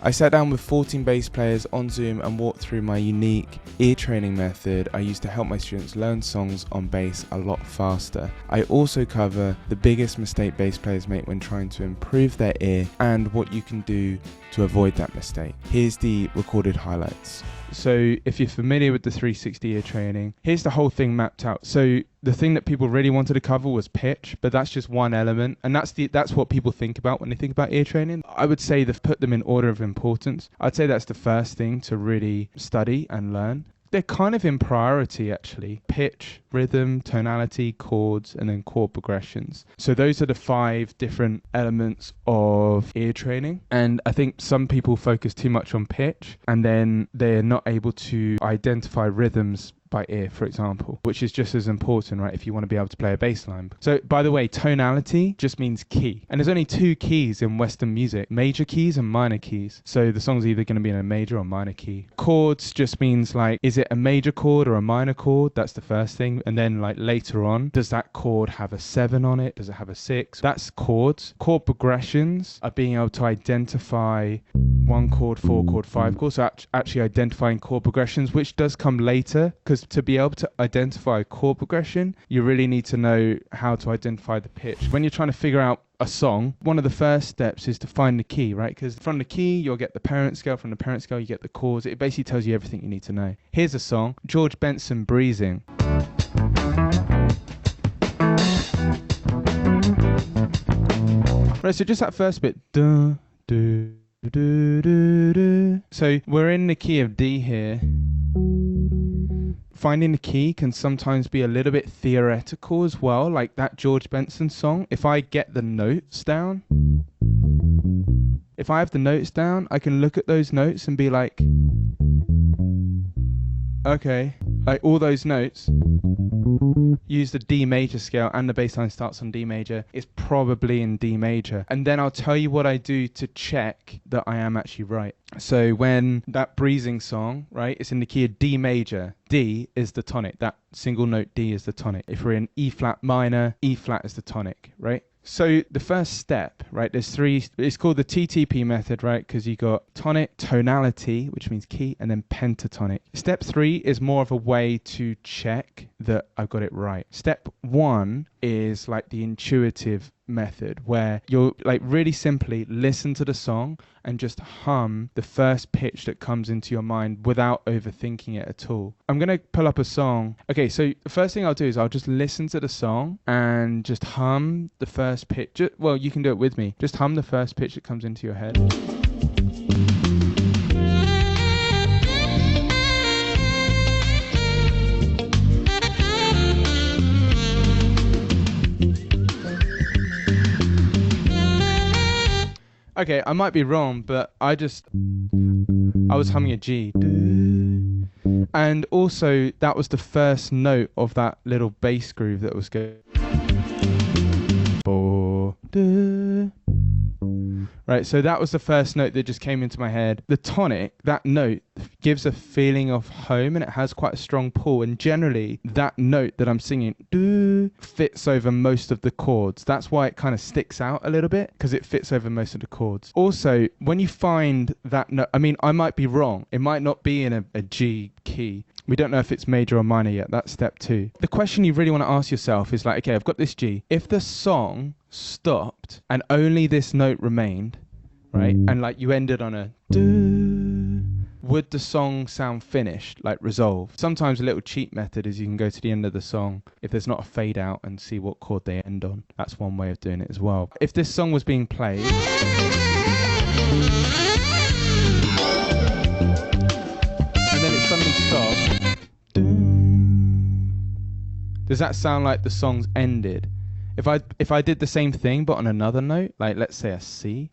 I sat down with 14 bass players on Zoom and walked through my unique ear training method I use to help my students learn songs on bass a lot faster. I also cover the biggest mistake bass players make when trying to improve their ear and what you can do to avoid that mistake. Here's the recorded highlights. So if you're familiar with the 360 ear training, here's the whole thing mapped out. So the thing that people really wanted to cover was pitch, but that's just one element, and that's what people think about when they think about ear training. I would say they've put them in order of importance. I'd say that's the first thing to really study and learn. They're kind of in priority, actually. Pitch, rhythm, tonality, chords, and then chord progressions. So those are the 5 different elements of ear training. And I think some people focus too much on pitch, and then they're not able to identify rhythms by ear, for example, which is just as important, right, if you want to be able to play a bass line. So, by the way, tonality just means key. And there's only 2 keys in Western music, major keys and minor keys. So the song's either going to be in a major or minor key. Chords just means, like, is it a major chord or a minor chord? That's the first thing. And then, like, later on, does that chord have a 7 on it? Does it have a 6? That's chords. Chord progressions are being able to identify 1 chord, 4 chord, 5 chords. So actually identifying chord progressions, which does come later, because to be able to identify a chord progression, you really need to know how to identify the pitch. When you're trying to figure out a song, one of the first steps is to find the key, right? Because from the key, you'll get the parent scale. From the parent scale, you get the chords. It basically tells you everything you need to know. Here's a song, George Benson, Breezing. Right, so just that first bit. Duh, duh, duh, duh, duh. So we're in the key of D here. Finding the key can sometimes be a little bit theoretical as well, like that George Benson song. If I get the notes down, if I have the notes down, I can look at those notes and be like, okay, like all those notes, use the D major scale and the bass line starts on D major, it's probably in D major. And then I'll tell you what I do to check that I am actually right. So when that Breezing song, right, it's in the key of D major. D is the tonic. That single note D is the tonic. If we're in E flat minor, E flat is the tonic, right? So the first step, right, there's 3, it's called the TTP method, right, because you got tonic, tonality, which means key, and then pentatonic. Step 3 is more of a way to check that I've got it right. Step 1 is like the intuitive method, where you'll like really simply listen to the song and just hum the first pitch that comes into your mind without overthinking it at all. I'm going to pull up a song. Okay, so the first thing I'll do is I'll just listen to the song and just hum the first pitch. Well, you can do it with me. Just hum the first pitch that comes into your head. Okay, I might be wrong, but I was humming a G. And also, that was the first note of that little bass groove that was going. Right, so that was the first note that just came into my head. The tonic, that note, gives a feeling of home and it has quite a strong pull. And generally, that note that I'm singing fits over most of the chords. That's why it kind of sticks out a little bit, because it fits over most of the chords. Also, when you find that note, I mean, I might be wrong. It might not be in a G key. We don't know if it's major or minor yet. That's step 2. The question you really want to ask yourself is like, okay, I've got this G. If the song stopped and only this note remained, right, and like you ended on a would the song sound finished, like resolved? Sometimes a little cheat method is you can go to the end of the song if there's not a fade out and see what chord they end on. That's one way of doing it as well. If this song was being played and then it suddenly stopped, does that sound like the song's ended? If I did the same thing but on another note, like let's say a C,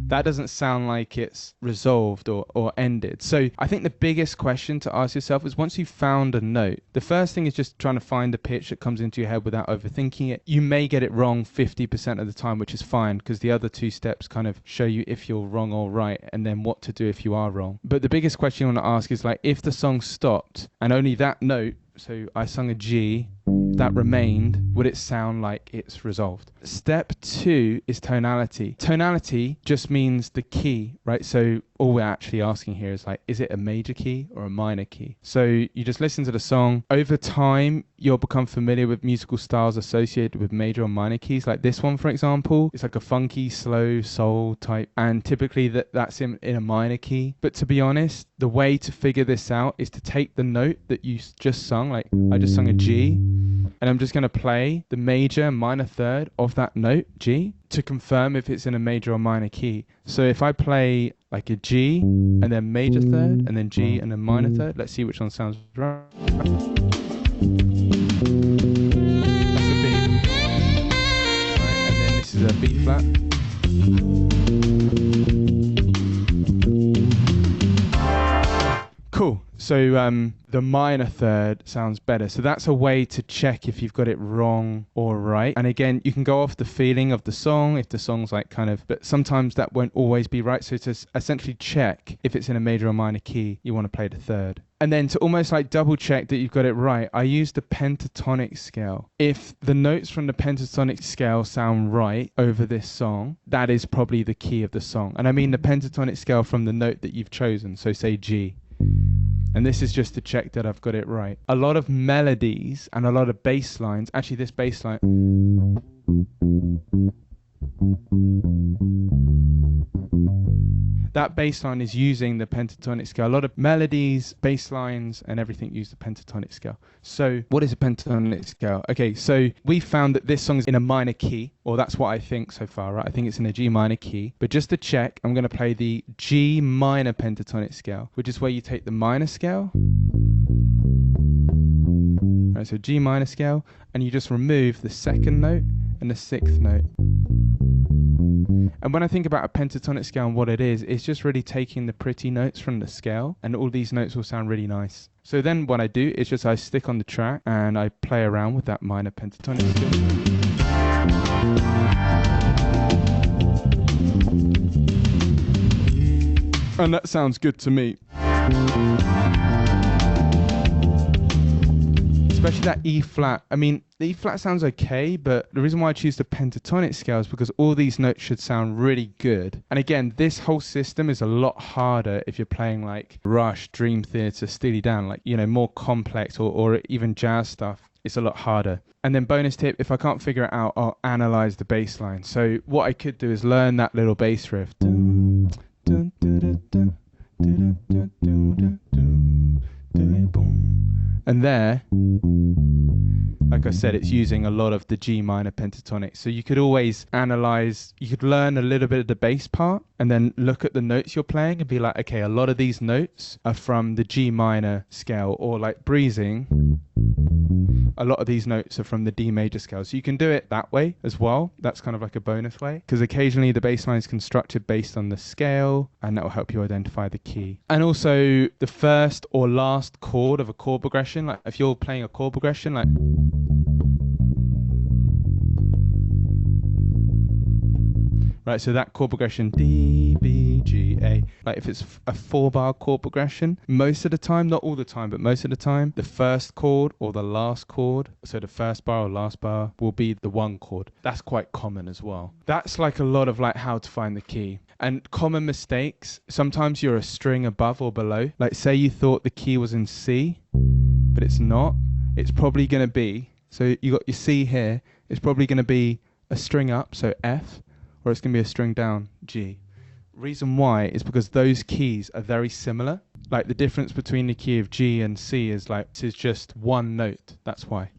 that doesn't sound like it's resolved or ended. So I think the biggest question to ask yourself is, once you've found a note, the first thing is just trying to find the pitch that comes into your head without overthinking it. You may get it wrong 50% of the time, which is fine, because the other 2 steps kind of show you if you're wrong or right, and then what to do if you are wrong. But the biggest question you want to ask is, like, if the song stopped and only that note, so I sung a G, that remained, would it sound like it's resolved? Step 2 is tonality. Tonality just means the key, right? So all we're actually asking here is like, is it a major key or a minor key? So you just listen to the song. Over time, you'll become familiar with musical styles associated with major or minor keys. Like this one, for example, it's like a funky, slow soul type. And typically that's in a minor key. But to be honest, the way to figure this out is to take the note that you just sung. Like I just sung a G, and I'm just going to play the major and minor third of that note, G, to confirm if it's in a major or minor key. So if I play like a G, and then major third, and then G, and then minor third, let's see which one sounds right. That's a B. Right, and then this is a B flat. Cool. So the minor third sounds better. So that's a way to check if you've got it wrong or right. And again, you can go off the feeling of the song, if the song's like kind of, but sometimes that won't always be right. So to essentially check if it's in a major or minor key, you want to play the third. And then to almost like double check that you've got it right, I use the pentatonic scale. If the notes from the pentatonic scale sound right over this song, that is probably the key of the song. And I mean the pentatonic scale from the note that you've chosen. So say G. And this is just to check that I've got it right. A lot of melodies and a lot of bass lines, actually this bass line, that bass line is using the pentatonic scale. A lot of melodies, bass lines, and everything use the pentatonic scale. So what is a pentatonic scale? Okay, so we found that this song is in a minor key, or that's what I think so far, right? I think it's in a G minor key. But just to check, I'm going to play the G minor pentatonic scale, which is where you take the minor scale. Right, so G minor scale, and you just remove the second note and the sixth note. And when I think about a pentatonic scale and what it is, it's just really taking the pretty notes from the scale, and all these notes will sound really nice. So then what I do is just I stick on the track and I play around with that minor pentatonic scale. And that sounds good to me. Especially that E flat. I mean, the E flat sounds okay, but the reason why I choose the pentatonic scale is because all these notes should sound really good. And again, this whole system is a lot harder if you're playing like Rush, Dream Theater, Steely Dan, like, you know, more complex or even jazz stuff. It's a lot harder. And then bonus tip, if I can't figure it out, I'll analyze the bass line. So what I could do is learn that little bass riff. And there, like I said, it's using a lot of the G minor pentatonic. So you could always analyze, you could learn a little bit of the bass part and then look at the notes you're playing and be like, okay, a lot of these notes are from the G minor scale, or like Breezing, a lot of these notes are from the D major scale. So you can do it that way as well. That's kind of like a bonus way, because occasionally the bass line is constructed based on the scale, and that will help you identify the key. And also the first or last chord of a chord progression, like if you're playing a chord progression like right, so that chord progression D, B, G, A, like if it's a 4-bar chord progression, most of the time, not all the time, but most of the time, the first chord or the last chord, so the first bar or last bar will be the one chord. That's quite common as well. That's like a lot of like how to find the key. And common mistakes, sometimes you're a string above or below. Like say you thought the key was in C, but it's not. It's probably going to be, so you got your C here, it's probably going to be a string up, so F, or it's going to be a string down, G. Reason why is because those keys are very similar. Like the difference between the key of G and C is like, this is just one note. That's why.